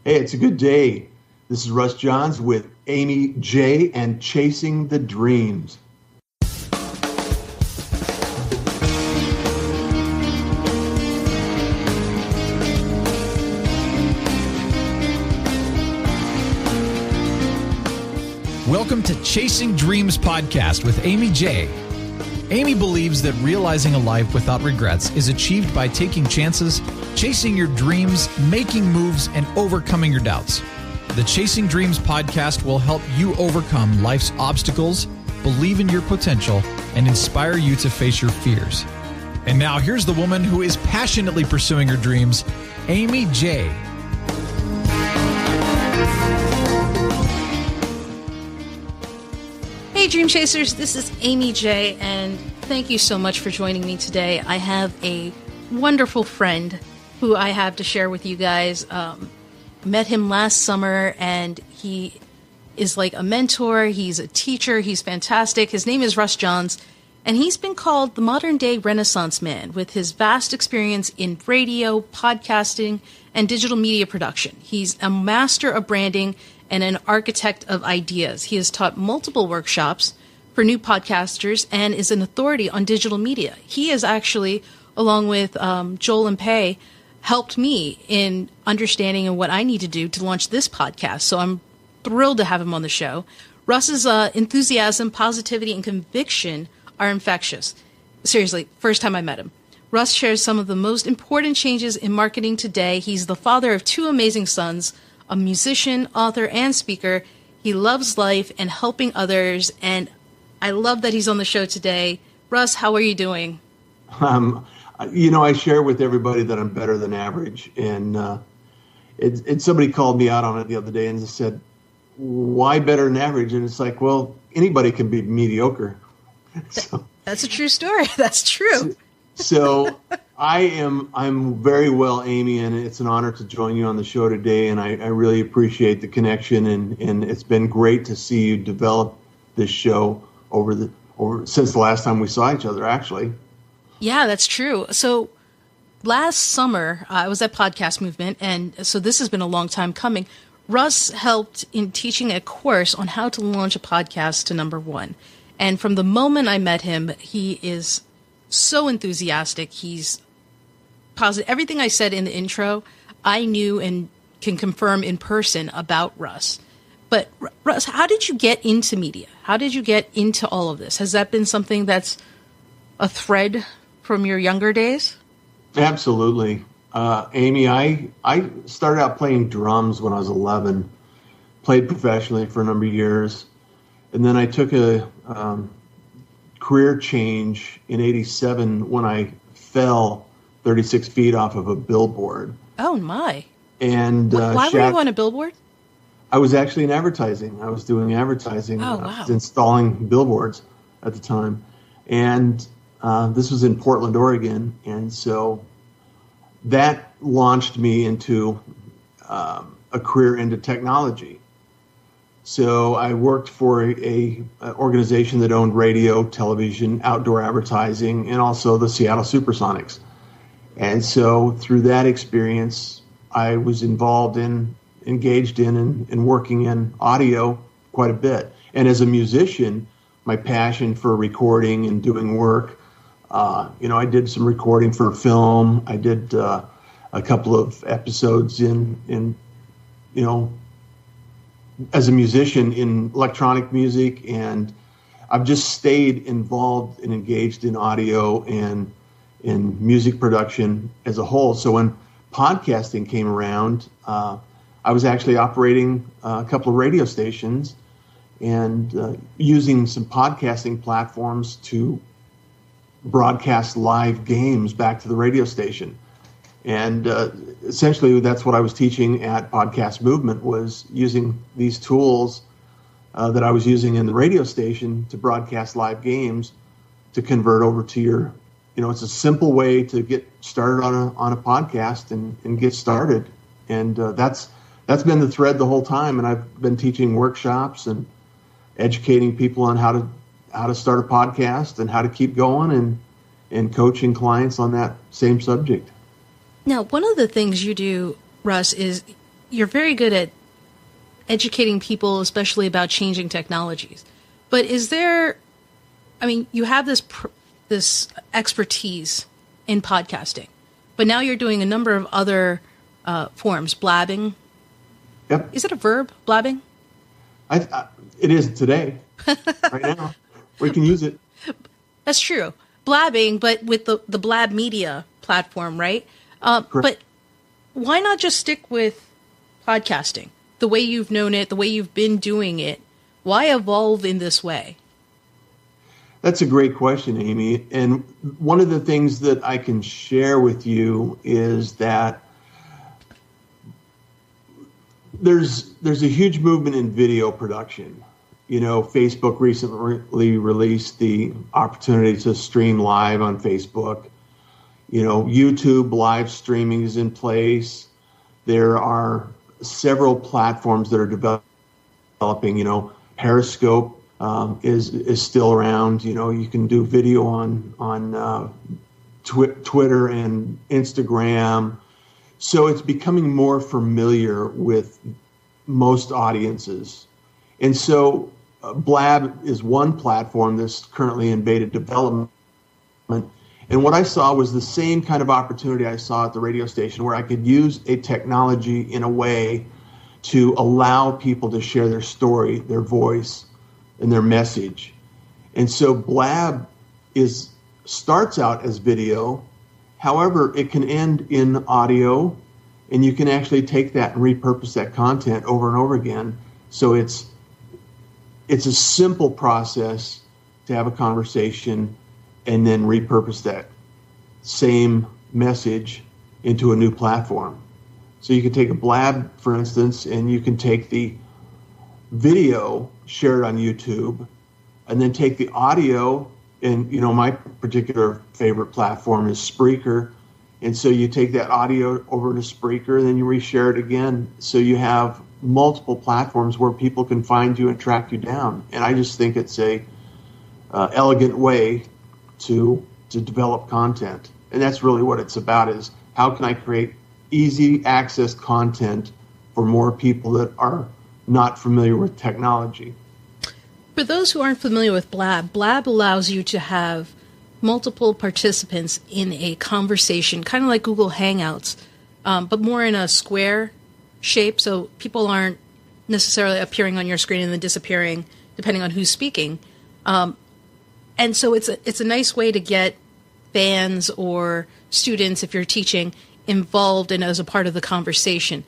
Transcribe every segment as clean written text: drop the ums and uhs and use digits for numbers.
Hey, it's a good day. This is Russ Johns with Aimee J and Chasing the Dreams. Welcome to Chasing Dreams Podcast with Aimee J. Aimee believes that realizing a life without regrets is achieved by taking chances, chasing your dreams, making moves, and overcoming your doubts. The Chasing Dreams Podcast will help you overcome life's obstacles, believe in your potential, and inspire you to face your fears. And now here's the woman who is passionately pursuing her dreams, Aimee J. Hey Dream Chasers, this is Aimee J, and thank you so much for joining me today. I have a wonderful friend who I have to share with you guys. Met him last summer, and he is like a mentor. He's a teacher. He's fantastic. His name is Russ Johns, and he's been called the modern-day Renaissance man with his vast experience in radio, podcasting, and digital media production. He's a master of branding and an architect of ideas. He has taught multiple workshops for new podcasters and is an authority on digital media. He has actually, along with Joel and Pei, helped me in understanding what I need to do to launch this podcast. So I'm thrilled to have him on the show. Russ's enthusiasm, positivity, and conviction are infectious. Seriously, first time I met him. Russ shares some of the most important changes in marketing today. He's the father of two amazing sons, a musician, author, and speaker. He loves life and helping others, and I love that he's on the show today. Russ, how are you doing? I share with everybody that I'm better than average, and somebody called me out on it the other day and just said, why better than average? And it's like, well, anybody can be mediocre. That's a true story. That's true. So I'm very well, Aimee, and it's an honor to join you on the show today, and I really appreciate the connection, and it's been great to see you develop this show since the last time we saw each other, actually. Yeah, that's true. So last summer, I was at Podcast Movement, and so this has been a long time coming. Russ helped in teaching a course on how to launch a podcast to number one. And from the moment I met him, he is so enthusiastic. He's positive. Everything I said in the intro, I knew and can confirm in person about Russ. But Russ, how did you get into media? How did you get into all of this? Has that been something that's a thread from your younger days? Absolutely. Aimee, I started out playing drums when I was 11, played professionally for a number of years, and then I took a career change in '87 when I fell 36 feet off of a billboard. Oh, my. And why were you on a billboard? I was actually in advertising. I was doing advertising. Oh, wow. I was installing billboards at the time. And this was in Portland, Oregon. And so that launched me into a career into technology. So I worked for a organization that owned radio, television, outdoor advertising, and also the Seattle Supersonics. And so through that experience, I was engaged in and working in audio quite a bit. And as a musician, my passion for recording and doing work, I did some recording for film. I did a couple of episodes as a musician in electronic music, and I've just stayed involved and engaged in audio and in music production as a whole. So when podcasting came around, I was actually operating a couple of radio stations and using some podcasting platforms to broadcast live games back to the radio station. And essentially that's what I was teaching at Podcast Movement, was using these tools that I was using in the radio station to broadcast live games to convert over to your, it's a simple way to get started on a podcast and get started. And that's been the thread the whole time. And I've been teaching workshops and educating people on how to start a podcast and how to keep going and coaching clients on that same subject. Now, one of the things you do, Russ, is you're very good at educating people, especially about changing technologies. But is there, I mean, you have this expertise in podcasting, but now you're doing a number of other forms, blabbing. Yep. Is it a verb, blabbing? It is today, right now. We can use it. That's true. Blabbing, but with the Blab Media platform, right? But why not just stick with podcasting, the way you've known it, the way you've been doing it? Why evolve in this way? That's a great question, Amy. And one of the things that I can share with you is that there's a huge movement in video production. You know, Facebook recently released the opportunity to stream live on Facebook. You know, YouTube live streaming is in place. There are several platforms that are developing. You know, Periscope is still around. You know, you can do video on Twitter and Instagram. So it's becoming more familiar with most audiences. And so Blab is one platform that's currently in beta development. And what I saw was the same kind of opportunity I saw at the radio station, where I could use a technology in a way to allow people to share their story, their voice, and their message. And so Blab starts out as video. However, it can end in audio, and you can actually take that and repurpose that content over and over again. So it's a simple process to have a conversation and then repurpose that same message into a new platform. So you can take a Blab, for instance, and you can take the video, share it on YouTube, and then take the audio. And, you know, my particular favorite platform is Spreaker. And so you take that audio over to Spreaker, and then you reshare it again. So you have multiple platforms where people can find you and track you down. And I just think it's a elegant way to develop content. And that's really what it's about, is how can I create easy access content for more people that are not familiar with technology. For those who aren't familiar with Blab, Blab allows you to have multiple participants in a conversation, kind of like Google Hangouts, but more in a square shape, so people aren't necessarily appearing on your screen and then disappearing, depending on who's speaking. And so it's a nice way to get fans or students, if you're teaching, involved and as a part of the conversation.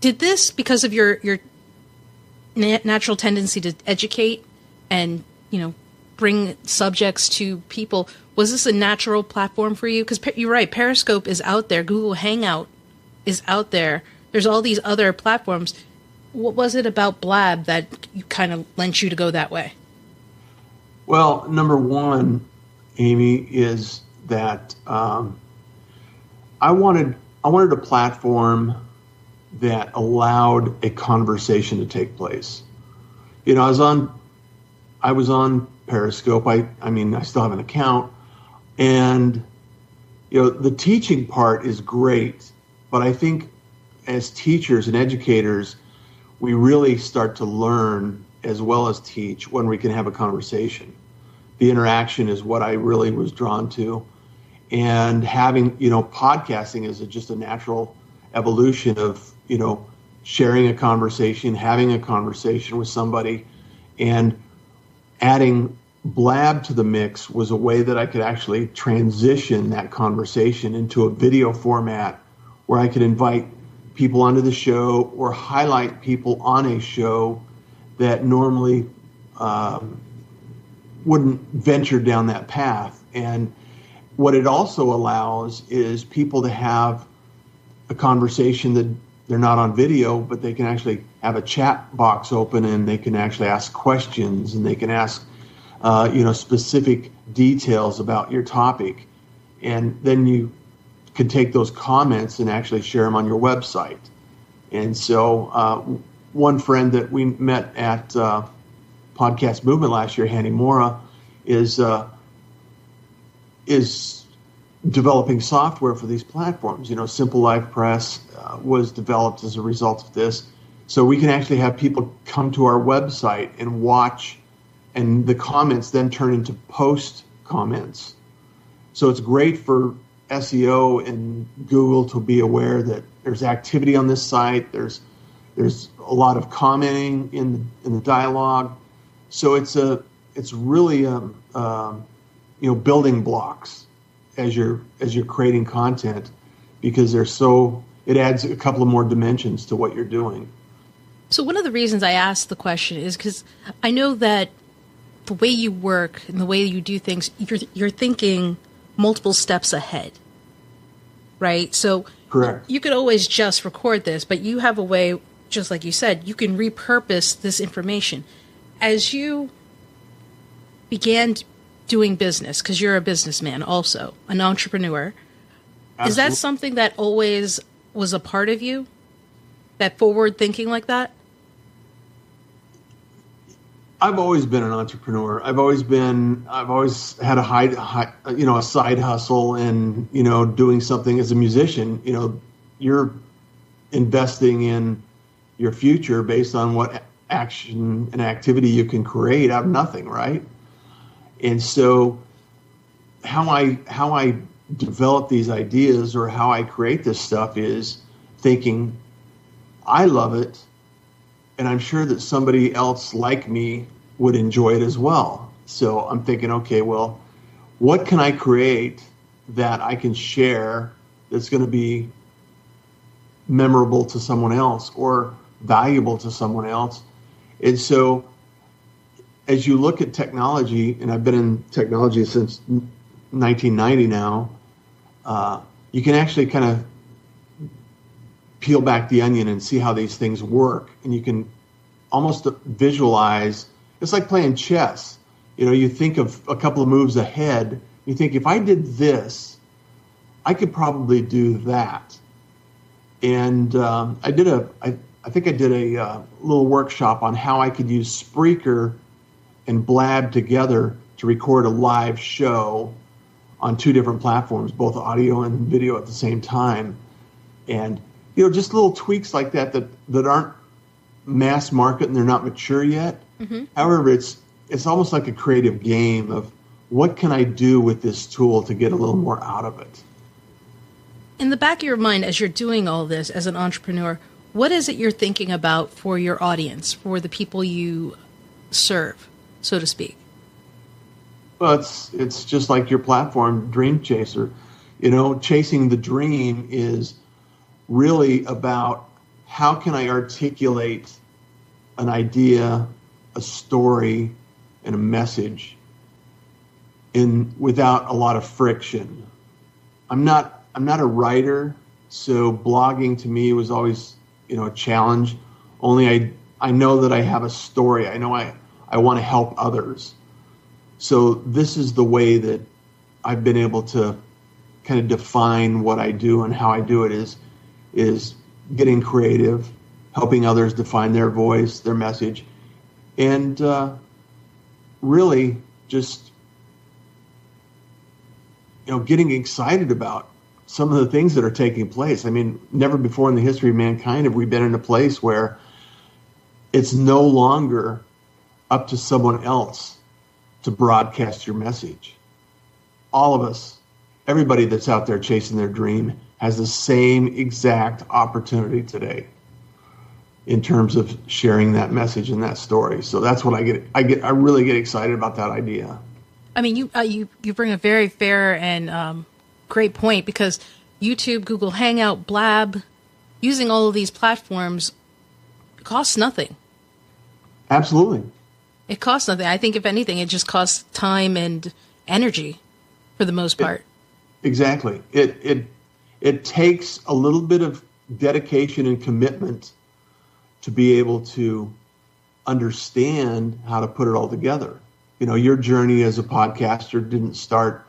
Did this, because of your natural tendency to educate and, you know, bring subjects to people, was this a natural platform for you? Because you're right, Periscope is out there, Google Hangout is out there, there's all these other platforms. What was it about Blab that you kind of lent you to go that way? Well, number one, Amy, is that I wanted a platform that allowed a conversation to take place. You know, I was on Periscope. I mean, I still have an account, and you know, the teaching part is great, but I think as teachers and educators, we really start to learn as well as teach when we can have a conversation. The interaction is what I really was drawn to, and having, you know, podcasting is just a natural evolution of, you know, sharing a conversation, having a conversation with somebody, and adding Blab to the mix was a way that I could actually transition that conversation into a video format where I could invite people onto the show or highlight people on a show that normally wouldn't venture down that path. And what it also allows is people to have a conversation that they're not on video, but they can actually have a chat box open, and they can actually ask questions, and they can ask specific details about your topic. And then you can take those comments and actually share them on your website. And so one friend that we met at Podcast Movement last year, Hanny Mora, is developing software for these platforms. Simple Live Press was developed as a result of this. So we can actually have people come to our website and watch, and the comments then turn into post comments. So it's great for SEO and Google to be aware that there's activity on this site. There's a lot of commenting in the dialogue. So it's really building blocks as you're creating content, because it adds a couple of more dimensions to what you're doing. So one of the reasons I asked the question is because I know that the way you work and the way you do things, you're thinking multiple steps ahead, right? So correct. You could always just record this, but you have a way, just like you said, you can repurpose this information. As you began doing business, because you're a businessman also, an entrepreneur, Absolutely. Is that something that always was a part of you? That forward thinking like that? I've always been an entrepreneur. I've always had a side hustle, and doing something as a musician. You're investing in your future based on what action and activity you can create out of nothing, right? And so how I develop these ideas, or how I create this stuff, is thinking, I love it, and I'm sure that somebody else like me would enjoy it as well. So I'm thinking, okay, well, what can I create that I can share that's going to be memorable to someone else or valuable to someone else? And so as you look at technology, and I've been in technology since 1990 now, you can actually kind of peel back the onion and see how these things work. And you can almost visualize. It's like playing chess. You think of a couple of moves ahead. You think, if I did this, I could probably do that. And I think I did a little workshop on how I could use Spreaker and Blab together to record a live show on two different platforms, both audio and video at the same time. And just little tweaks like that aren't mass market and they're not mature yet. Mm-hmm. However, it's almost like a creative game of, what can I do with this tool to get a little more out of it? In the back of your mind, as you're doing all this as an entrepreneur, what is it you're thinking about for your audience, for the people you serve, so to speak? Well, it's just like your platform, Dream Chaser. Chasing the dream is really about, how can I articulate an idea, a story, and a message without a lot of friction. I'm not a writer, so blogging to me was always a challenge. Only I know that I have a story. I know I want to help others. So this is the way that I've been able to kind of define what I do and how I do it, is getting creative, helping others define their voice, their message, and really just getting excited about some of the things that are taking place. I mean, never before in the history of mankind have we been in a place where it's no longer up to someone else to broadcast your message. All of us, everybody that's out there chasing their dream, has the same exact opportunity today in terms of sharing that message and that story. So that's what I really get excited about that idea. I mean, you bring a very fair and great point, because YouTube, Google Hangout, Blab, using all of these platforms costs nothing. Absolutely. It costs nothing. I think if anything, it just costs time and energy for the most part. Exactly. It takes a little bit of dedication and commitment to be able to understand how to put it all together. Your journey as a podcaster didn't start,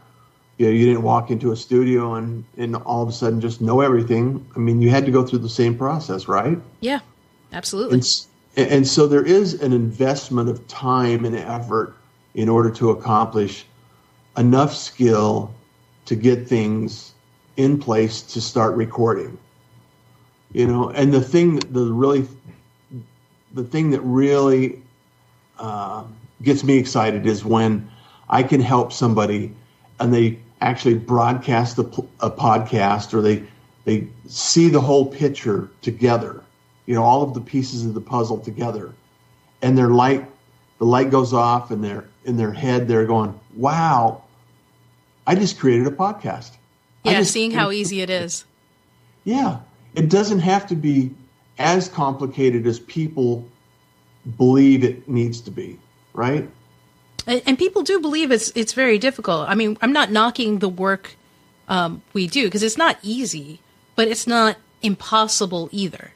you didn't walk into a studio and all of a sudden just know everything. I mean, you had to go through the same process, right? Yeah, absolutely. And so there is an investment of time and effort in order to accomplish enough skill to get things in place to start recording. And the thing that really gets me excited is when I can help somebody and they actually broadcast a podcast, or they see the whole picture together, all of the pieces of the puzzle together, and the light goes off, and in their head they're going, wow, I just created a podcast. Yeah, seeing how easy it is. Yeah, it doesn't have to be as complicated as people believe it needs to be, right? And people do believe it's very difficult. I mean, I'm not knocking the work we do, because it's not easy, but it's not impossible either.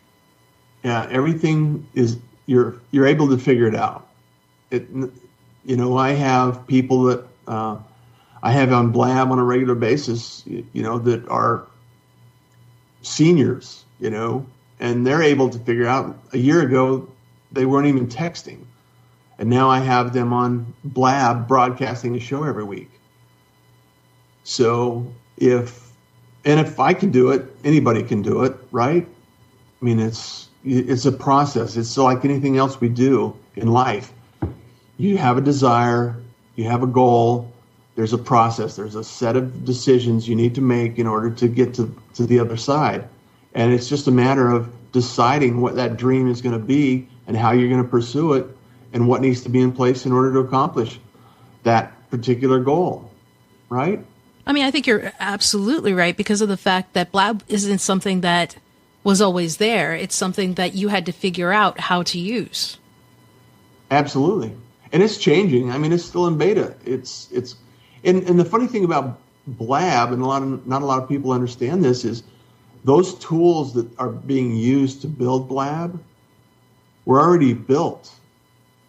Yeah, everything is, you're able to figure it out. I have people that I have on Blab on a regular basis, that are seniors, and they're able to figure out. A year ago, they weren't even texting. And now I have them on Blab broadcasting a show every week. So if I can do it, anybody can do it, right? I mean, it's a process. It's like anything else we do in life. You have a desire, you have a goal, there's a process, there's a set of decisions you need to make in order to get to the other side. And it's just a matter of deciding what that dream is going to be and how you're going to pursue it, and what needs to be in place in order to accomplish that particular goal, right? I mean, I think you're absolutely right, because of the fact that Blab isn't something that was always there. It's something that you had to figure out how to use. Absolutely. And it's changing. I mean, it's still in beta. And the funny thing about Blab, and not a lot of people understand this, is those tools that are being used to build Blab were already built.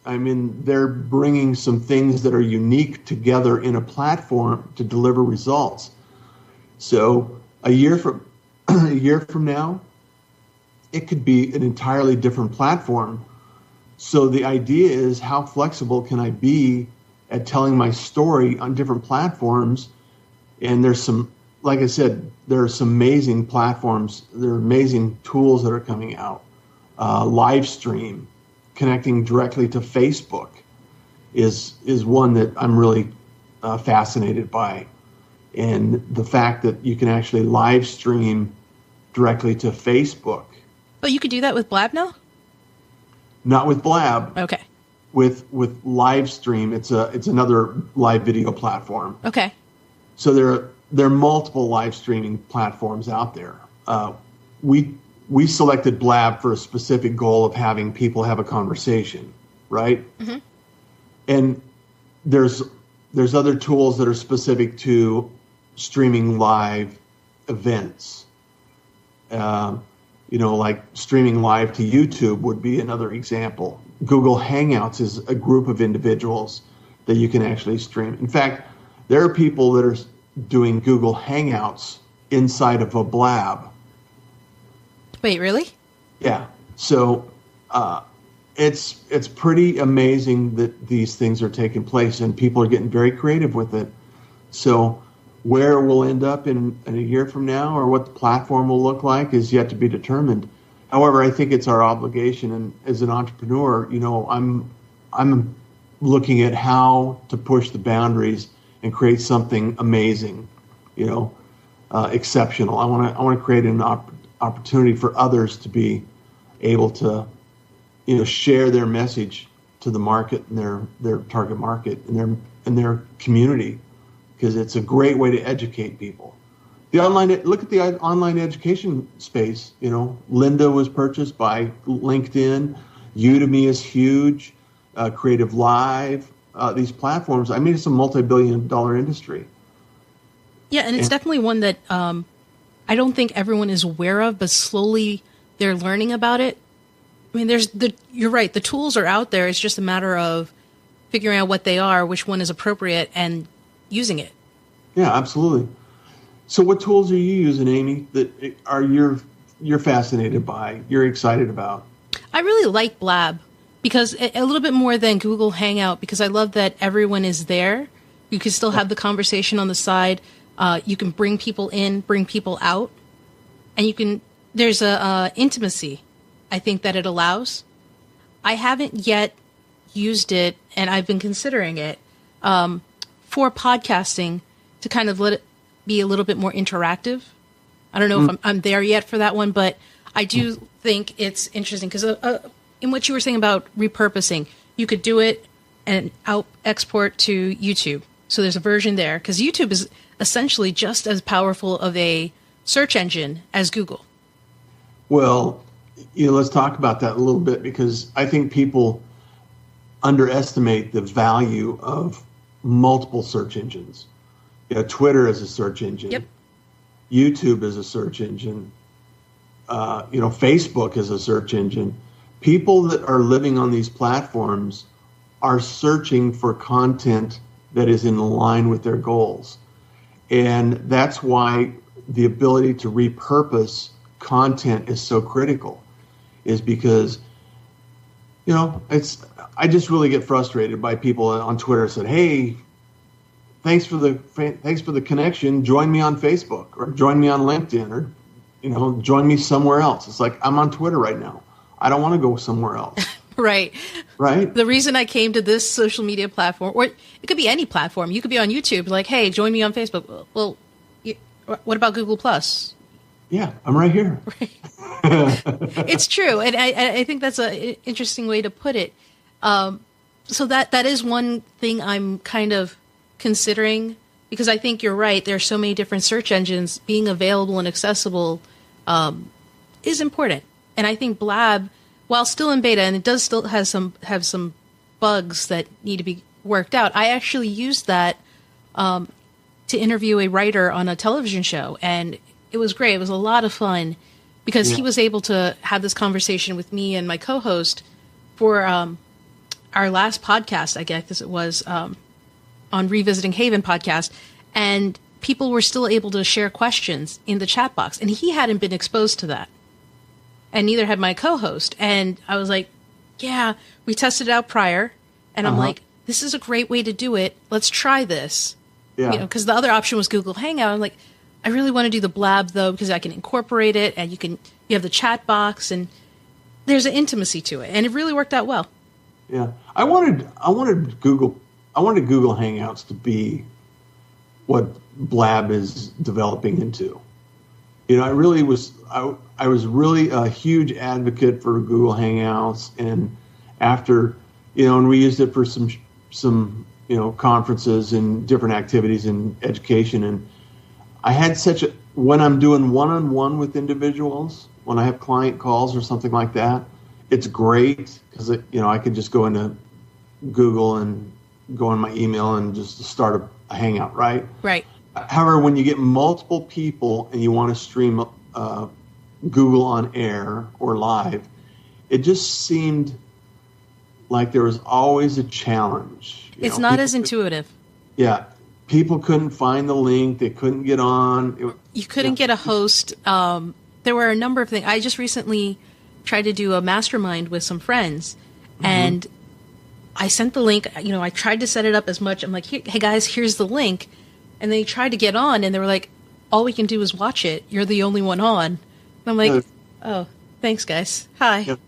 I mean, they're bringing some things that are unique together in a platform to deliver results. So a year from now, it could be an entirely different platform. So the idea is, how flexible can I be at telling my story on different platforms? And there's some, like I said, there are some amazing platforms. There are amazing tools that are coming out. Live stream, connecting directly to Facebook is one that I'm really fascinated by. And the fact that you can actually live stream directly to Facebook. Oh, you could do that with Blab now? Not with Blab. Okay. With live stream, it's another live video platform. Okay. So there are multiple live streaming platforms out there. We selected Blab for a specific goal of having people have a conversation, right? Mm-hmm. And there's other tools that are specific to streaming live events. Like streaming live to YouTube would be another example. Google Hangouts is a group of individuals that you can actually stream. In fact, there are people that are doing Google Hangouts inside of a Blab. Wait, really? Yeah. So it's pretty amazing that these things are taking place, and people are getting very creative with it. So where we'll end up in a year from now, or what the platform will look like, is yet to be determined. However, I think it's our obligation, and as an entrepreneur, I'm looking at how to push the boundaries and create something amazing, exceptional. I want to create an opportunity for others to be able to, share their message to the market and their target market and their community, because it's a great way to educate people. Look at the online education space. Lynda was purchased by LinkedIn. Udemy is huge. Creative Live. These platforms. I mean, it's a multi-billion-dollar industry. Yeah, and it's definitely one that I don't think everyone is aware of, but slowly they're learning about it. I mean, you're right. The tools are out there. It's just a matter of figuring out what they are, which one is appropriate, and using it. Yeah, absolutely. So what tools are you using, Aimee, that you're fascinated by, you're excited about? I really like Blab, because a little bit more than Google Hangout, because I love that everyone is there. You can still have the conversation on the side. You can bring people in, bring people out, and there's a intimacy, I think, that it allows. I haven't yet used it, and I've been considering it for podcasting to kind of let it be a little bit more interactive. I don't know if I'm there yet for that one, but I do think it's interesting because in what you were saying about repurposing, you could do it and export to YouTube. So there's a version there because YouTube is essentially just as powerful of a search engine as Google. Well, let's talk about that a little bit because I think people underestimate the value of multiple search engines. Twitter is a search engine. Yep. YouTube is a search engine. Facebook is a search engine. People that are living on these platforms are searching for content that is in line with their goals. And that's why the ability to repurpose content is so critical, is because, I just really get frustrated by people on Twitter that said, hey, thanks for the connection. Join me on Facebook or join me on LinkedIn or, join me somewhere else. It's like, I'm on Twitter right now. I don't want to go somewhere else. Right. Right. The reason I came to this social media platform, or it could be any platform. You could be on YouTube, like, hey, join me on Facebook. Well, what about Google Plus? Yeah, I'm right here. Right. It's true. And I think that's an interesting way to put it. So that is one thing I'm kind of considering, because I think you're right. There are so many different search engines. Being available and accessible is important. And I think Blab, while still in beta, and it does still have some bugs that need to be worked out, I actually used that to interview a writer on a television show, and it was great. It was a lot of fun because he was able to have this conversation with me and my co-host for our last podcast, I guess it was, on Revisiting Haven podcast, and people were still able to share questions in the chat box, and he hadn't been exposed to that. And neither had my co-host. And I was like, yeah, we tested it out prior. And I'm like, this is a great way to do it. Let's try this. Yeah. Because the other option was Google Hangout. I'm like, I really want to do the Blab, though, because I can incorporate it. And you have the chat box. And there's an intimacy to it. And it really worked out well. Yeah. I wanted Google Hangouts to be what Blab is developing into. I was really a huge advocate for Google Hangouts, and after, and we used it for some conferences and different activities in education, and I had when I'm doing one-on-one with individuals, when I have client calls or something like that, it's great because I could just go into Google and go in my email and just start a Hangout, right? Right. However, when you get multiple people and you want to stream Google on air or live, it just seemed like there was always a challenge. It's not as intuitive. Yeah. People couldn't find the link. They couldn't get on. You couldn't get a host. There were a number of things. I just recently tried to do a mastermind with some friends, and I sent the link. I tried to set it up as much. I'm like, hey guys, here's the link. And they tried to get on, and they were like, all we can do is watch it. You're the only one on. And I'm like, oh, thanks, guys. Hi.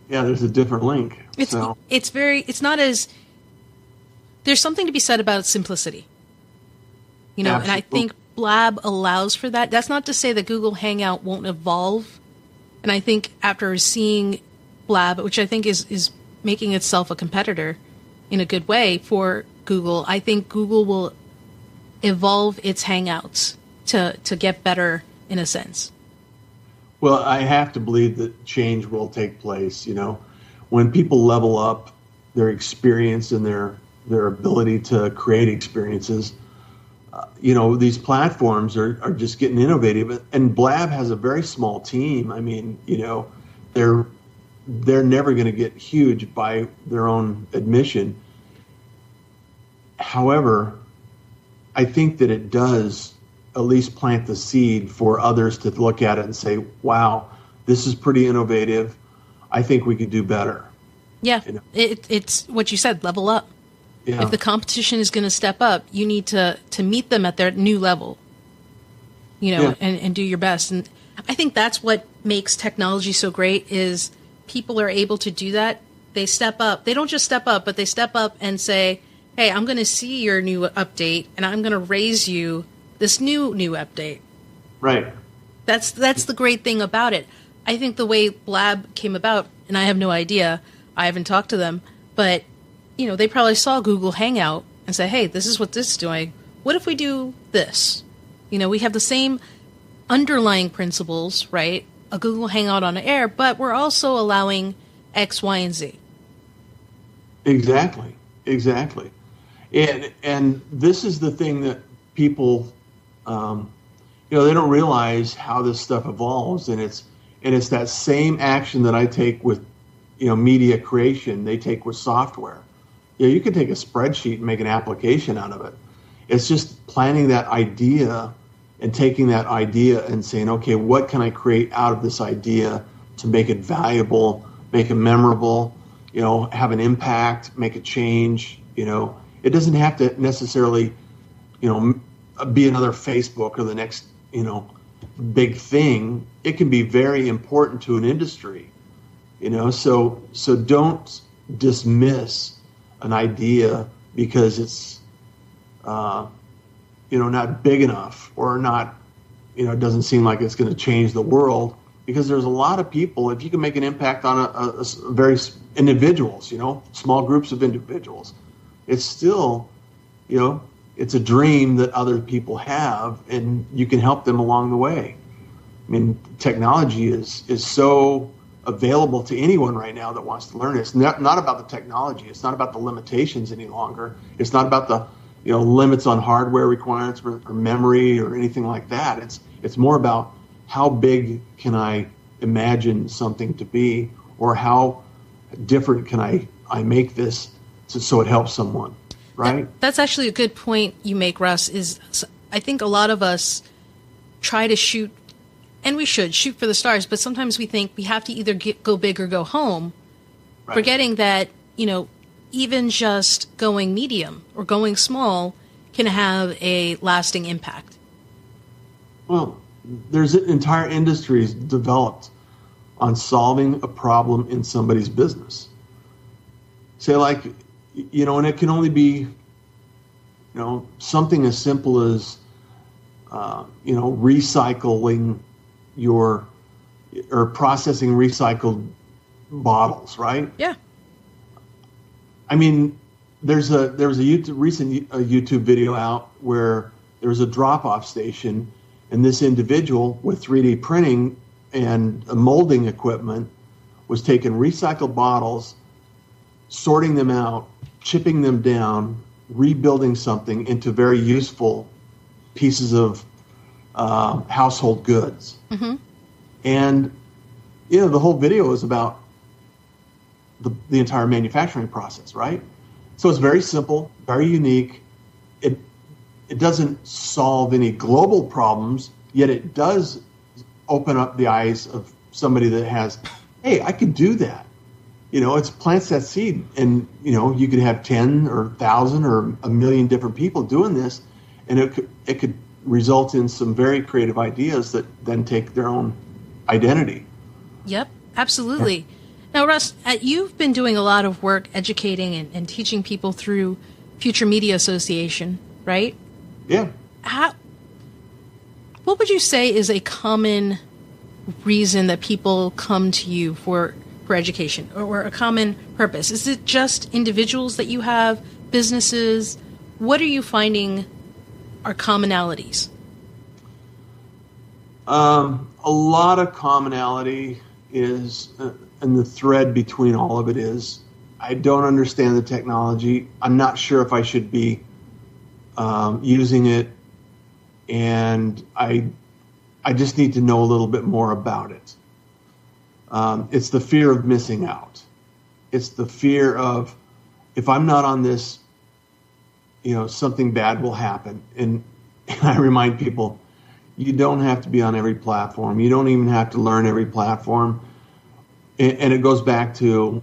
Yeah, there's a different link. It's not as, there's something to be said about simplicity. Absolutely. And I think Blab allows for that. That's not to say that Google Hangout won't evolve. And I think after seeing Blab, which I think is making itself a competitor in a good way for Google, I think Google will evolve its Hangouts to get better in a sense. Well, I have to believe that change will take place. When people level up their experience and their ability to create experiences, these platforms are just getting innovative. And Blab has a very small team. I mean, they're never going to get huge by their own admission. However, I think that it does at least plant the seed for others to look at it and say, wow, this is pretty innovative. I think we could do better. Yeah, it's what you said, level up. Yeah. If the competition is going to step up, you need to meet them at their new level. and do your best. And I think that's what makes technology so great is people are able to do that. They step up. They don't just step up, but they step up and say, hey, I'm going to see your new update and I'm going to raise you this new update. Right. That's the great thing about it. I think the way Blab came about, and I have no idea, I haven't talked to them, but they probably saw Google Hangout and say, hey, this is what this is doing. What if we do this? We have the same underlying principles, right? A Google Hangout on the air, but we're also allowing X, Y, and Z. Exactly. And this is the thing that people, they don't realize how this stuff evolves, and it's that same action that I take with, media creation, they take with software. You can take a spreadsheet and make an application out of it. It's just planning that idea and taking that idea and saying, okay, what can I create out of this idea to make it valuable, make it memorable, have an impact, make a change. It doesn't have to necessarily, be another Facebook or the next, big thing. It can be very important to an industry, so don't dismiss an idea because it's, not big enough or not, it doesn't seem like it's going to change the world, because there's a lot of people, if you can make an impact on a very individuals, small groups of individuals, it's still, it's a dream that other people have, and you can help them along the way. I mean, technology is so available to anyone right now that wants to learn it. It's not about the technology. It's not about the limitations any longer. It's not about the limits on hardware requirements or memory or anything like that. It's more about how big can I imagine something to be, or how different can I make this so it helps someone, right? That's actually a good point you make, Russ, is I think a lot of us try to shoot, and we should shoot for the stars, but sometimes we think we have to either go big or go home, right, forgetting that, even just going medium or going small can have a lasting impact. Well, there's entire industries developed on solving a problem in somebody's business. Say, like, and it can only be, something as simple as, recycling or processing recycled bottles, right? Yeah. I mean, there was a recent YouTube video out where there was a drop-off station, and this individual with 3D printing and molding equipment was taking recycled bottles, sorting them out, chipping them down, rebuilding something into very useful pieces of household goods. Mm-hmm. And, the whole video is about the entire manufacturing process, right? So it's very simple, very unique. It doesn't solve any global problems, yet it does open up the eyes of somebody that has, hey, I could do that. It plants that seed, and, you could have 10 or 1,000 or 1,000,000 different people doing this, and it could result in some very creative ideas that then take their own identity. Yep, absolutely. Yeah. Now, Russ, you've been doing a lot of work educating and teaching people through Future Media Association, right? Yeah. What would you say is a common reason that people come to you for education, or a common purpose? Is it just individuals that you have, businesses? What are you finding are commonalities? A lot of commonality is, and the thread between all of it is, I don't understand the technology. I'm not sure if I should be using it, and I just need to know a little bit more about it. It's the fear of missing out. It's the fear of, if I'm not on this, something bad will happen. And I remind people, you don't have to be on every platform. You don't even have to learn every platform. And it goes back to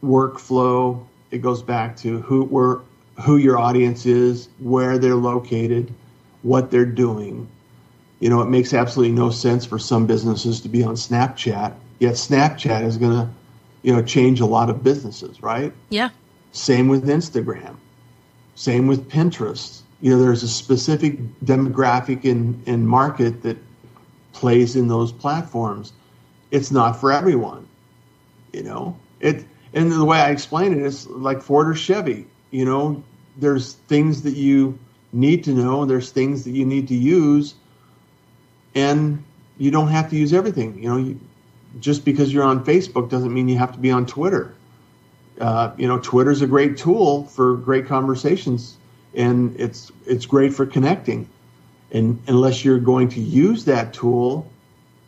workflow. It goes back to who your audience is, where they're located, what they're doing. You know, it makes absolutely no sense for some businesses to be on Snapchat, yet Snapchat is going to, you know, change a lot of businesses, right? Yeah. Same with Instagram. Same with Pinterest. You know, there's a specific demographic and market that plays in those platforms. It's not for everyone, you know. And the way I explain it is like Ford or Chevy. You know, there's things that you need to know, and there's things that you need to use, and you don't have to use everything. You know, just because you're on Facebook doesn't mean you have to be on Twitter. You know, Twitter's a great tool for great conversations, and it's great for connecting. And unless you're going to use that tool,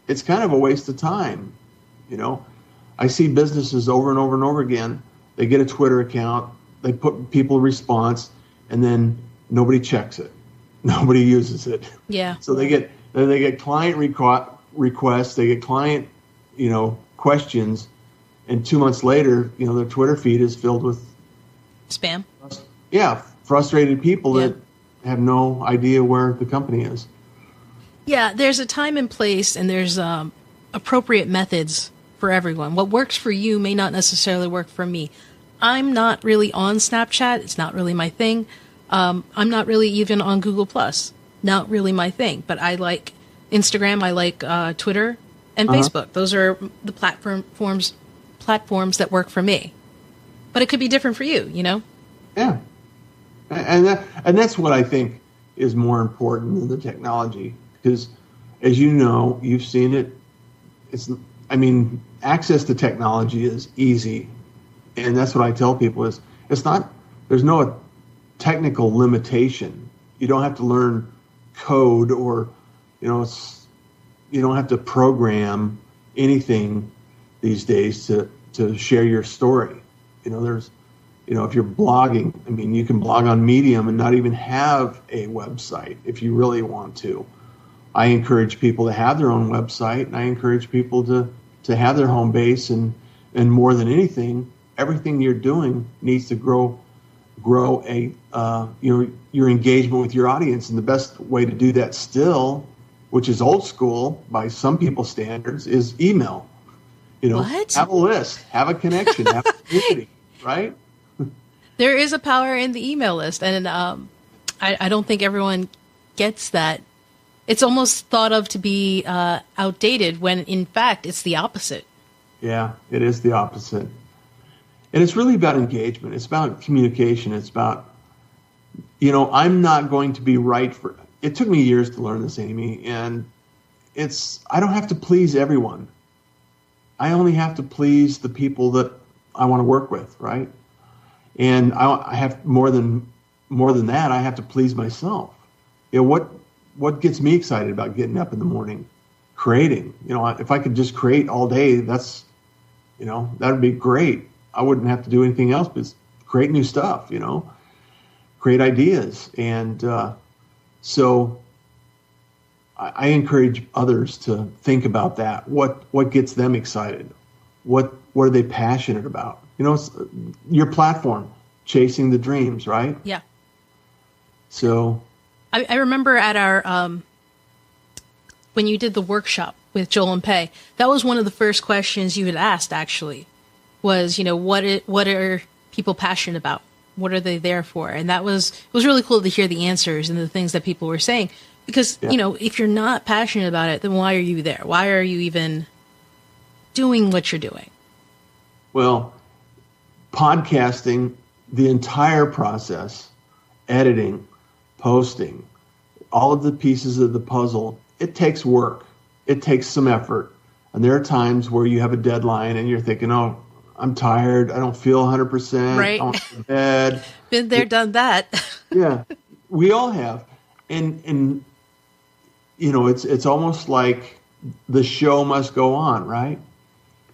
it's kind of a waste of time. You know, I see businesses over and over and over again. They get a Twitter account, they put people response, and then nobody checks it. Nobody uses it. Yeah. So they get client requests, they get client, you know, questions, and 2 months later, you know, their Twitter feed is filled with spam. Yeah, frustrated people that have no idea where the company is. Yeah, there's a time and place, and there's appropriate methods for everyone. What works for you may not necessarily work for me. I'm not really on Snapchat. It's not really my thing. I'm not really even on Google+. Not really my thing. But I like Instagram. I like Twitter and Facebook. Those are the platforms that work for me. But it could be different for you, you know? Yeah. And that's what I think is more important than the technology. Because, as you know, you've seen it. Access to technology is easy. And that's what I tell people is there's no technical limitation. You don't have to learn code or, you know, you don't have to program anything these days to share your story. You know, if you're blogging, I mean, you can blog on Medium and not even have a website if you really want to. I encourage people to have their own website, and I encourage people to have their home base, and more than anything, everything you're doing needs to grow your engagement with your audience. And the best way to do that still, which is old school by some people's standards, is email. You know, What? Have a list, have a connection, have a community, right? There is a power in the email list, and I don't think everyone gets that. It's almost thought of to be outdated when, in fact, it's the opposite. Yeah, it is the opposite. And it's really about engagement. It's about communication. It's about, you know, I'm not going to be right for... It took me years to learn this, Amy, and I don't have to please everyone. I only have to please the people that I want to work with, right? And I have more than that. I have to please myself. You know, what gets me excited about getting up in the morning? Creating. You know, if I could just create all day, that would be great. I wouldn't have to do anything else but create new stuff, you know, create ideas. And so I encourage others to think about that. What gets them excited? What are they passionate about? You know, it's your platform, chasing the dreams, right? Yeah. So I remember at our when you did the workshop with Joel and Pei, that was one of the first questions you had asked, actually, was, you know, what are people passionate about? What are they there for? And it was really cool to hear the answers and the things that people were saying. Because, you know, if you're not passionate about it, then why are you there? Why are you even doing what you're doing? Well, podcasting, the entire process, editing, posting, all of the pieces of the puzzle, it takes work. It takes some effort. And there are times where you have a deadline and you're thinking, oh, I'm tired. I don't feel 100%. Right. I want to go to bed. Been there, done that. Yeah, we all have. And you know, it's almost like the show must go on, right?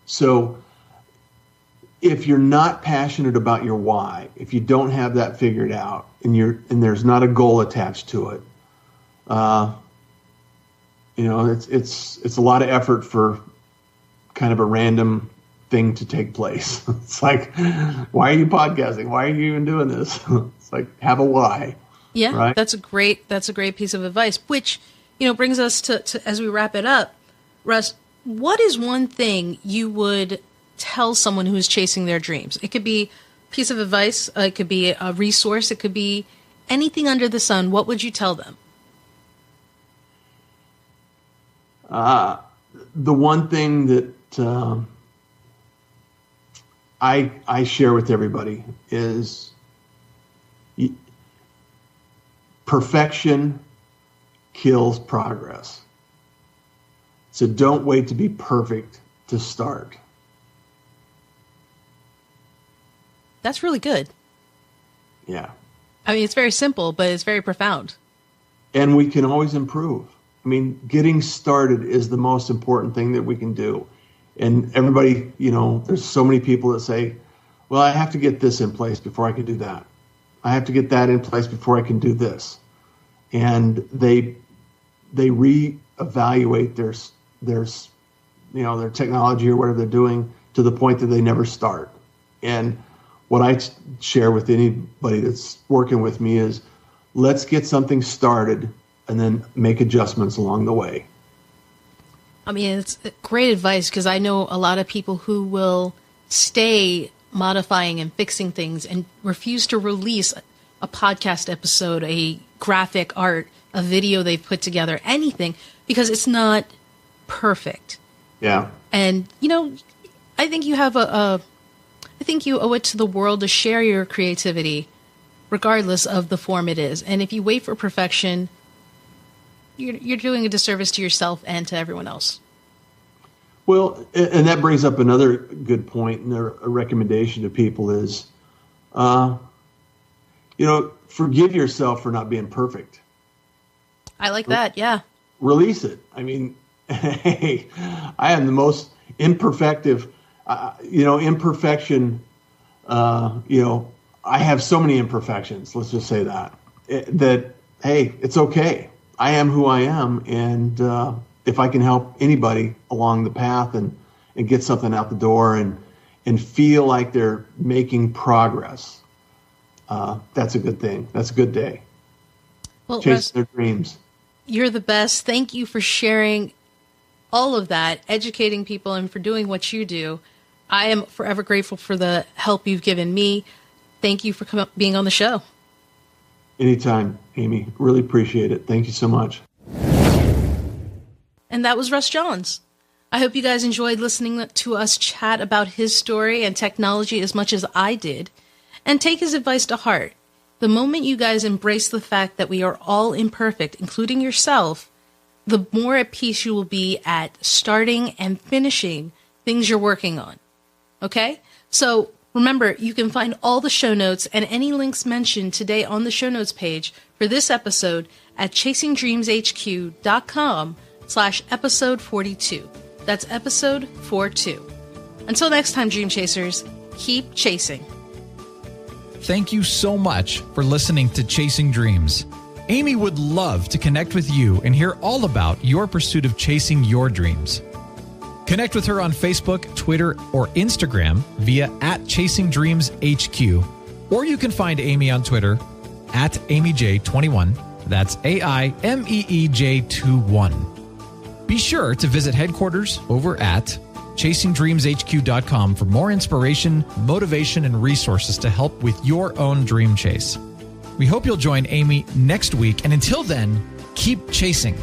So if you're not passionate about your why, if you don't have that figured out, and there's not a goal attached to it, you know, it's a lot of effort for kind of a random thing to take place. It's like, why are you podcasting? Why are you even doing this? It's like, have a why. Yeah, right? That's a great piece of advice, which brings us to as we wrap it up, Russ, what is one thing you would tell someone who is chasing their dreams? It could be a piece of advice, it could be a resource, it could be anything under the sun. What would you tell them? The one thing that I share with everybody is perfection kills progress. So don't wait to be perfect to start. That's really good. Yeah. I mean, it's very simple, but it's very profound. And we can always improve. I mean, getting started is the most important thing that we can do. And everybody, there's so many people that say, well, I have to get this in place before I can do that. I have to get that in place before I can do this. And they reevaluate their technology or whatever they're doing to the point that they never start. And what I share with anybody that's working with me is, let's get something started and then make adjustments along the way. I mean, it's great advice, because I know a lot of people who will stay modifying and fixing things and refuse to release a podcast episode, a graphic art, a video they've put together, anything, because it's not perfect. Yeah. And, I think you have I think you owe it to the world to share your creativity regardless of the form it is. And if you wait for perfection, you're doing a disservice to yourself and to everyone else. Well, and that brings up another good point, and a recommendation to people is, forgive yourself for not being perfect. I like that, yeah. Release it. I mean, hey, I am the most imperfection. I have so many imperfections. Let's just say that hey, it's okay. I am who I am, and if I can help anybody along the path and get something out the door and feel like they're making progress, that's a good thing. That's a good day. Well, Chase Russ, their dreams. You're the best. Thank you for sharing all of that, educating people, and for doing what you do. I am forever grateful for the help you've given me. Thank you for being on the show. Anytime, Amy. Really appreciate it. Thank you so much. And that was Russ Johns. I hope you guys enjoyed listening to us chat about his story and technology as much as I did. And take his advice to heart. The moment you guys embrace the fact that we are all imperfect, including yourself, the more at peace you will be at starting and finishing things you're working on. Okay? So remember, you can find all the show notes and any links mentioned today on the show notes page for this episode at chasingdreamshq.com/episode 42. That's episode 42. Until next time, Dream Chasers, keep chasing. Thank you so much for listening to Chasing Dreams. Amy would love to connect with you and hear all about your pursuit of chasing your dreams. Connect with her on Facebook, Twitter, or Instagram via @ChasingDreamsHQ. Or you can find Amy on Twitter @AmyJ21. That's AIMEEJ21. Be sure to visit headquarters over at ChasingDreamsHQ.com for more inspiration, motivation, and resources to help with your own dream chase. We hope you'll join Amy next week, and until then, keep chasing.